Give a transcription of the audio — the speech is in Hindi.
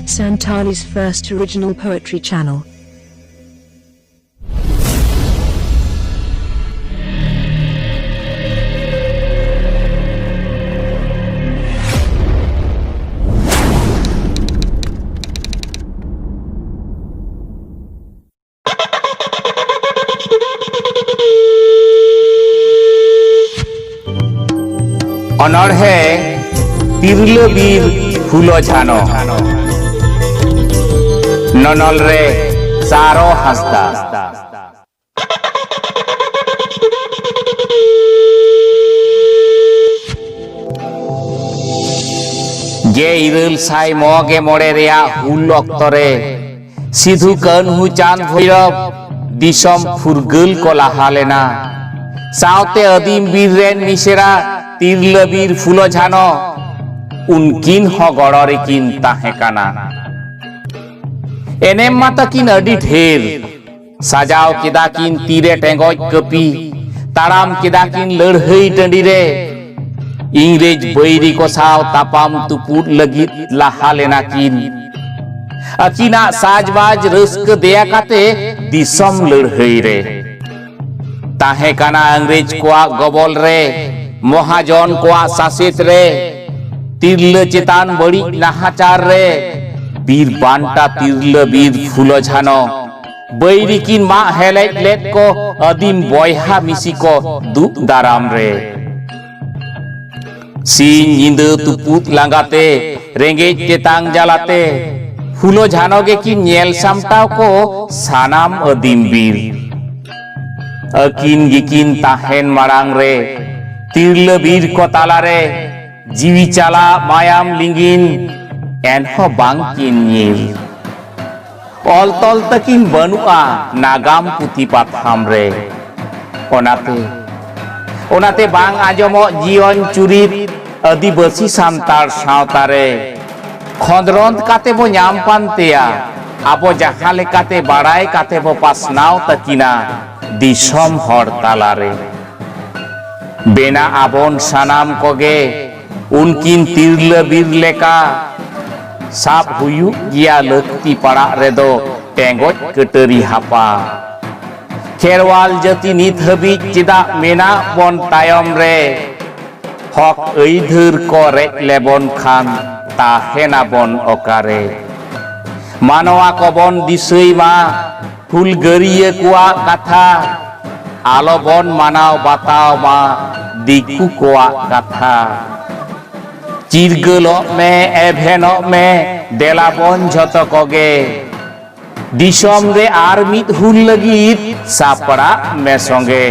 Santali's first original poetry channel. अनर्हे तिरलबीर फूलो झानो ननल रे सारो हंसदा गे इरल साई मोगे मोड़े रेया हुल अक्तरे सिधु कान्हू चांद भैरव दिसम फुरगल को लाहा लेना सावते अदीम बीर रेन मिसेरा तिरलबीर फूलो झानो उनकिन हो गड़रे किन ताहे काना एनेम माता किन अडी ढेर सजाव केदा किन तीरे टेंगोज कपी ताराम केदा किन लड़हई टंडी रे इंग्रेज बैरी को साव तापाम तुपुर लगी लाहा लेना किन अकिना साजबाज रस्क देया काते दिसम लड़हई रे ताहे काना अंग्रेज कोआ गबल रे महाजन कोआ सासेत रे तिरल चेतान बड़ी नाहाचार रे बीर बांटा तिरलबीर फूलो झानो बैरी किन मा हेले लेट को अदीम बयहा मिसी को दुख दाराम रे सीन नींद तुपुत लांगाते रेंगेज चेतांग जलाते फूलो झानो गे की नेल सामटाव को सानाम अदीम बीर अकिन गिकिन ताहेन मारांग रे तिरलबीर को ताला रे जीवी चाला मायाम लिंगिन एनहो बांग किन नील ऑल तोल तकिन बनुआ नागाम पुथी पाथाम रे ओनाते बांग आजमो जीवन चुरित आदिवासी सान्तार सावता रे खंदरंत काते बो ᱧᱟᱢ पानतेया आबो जहां लेकाते बाड़ाय काते बो पासनाव तकिना दिसम हर ताला रे बेना आबोन सानाम कोगे उनकिन तिरलबीर लेका साब हुयु गिया लक्ति पड़ा रेदो टेंगोज कटरी हापा खेरवाल जति नित हबी चिदा मेना बन तायम रे हक ऐधर को रेक लेबन खान ताहेना बन ओकारे मानवा को बन दिसई मा हुलगरिये कुआ कथा आलो बन मानाव बाताव मा दिकु कुआ कथा चिरगलो में एभेनो में देला बन झतो कोगे दिसम रे आर मित हुल लगित सापड़ा में संगे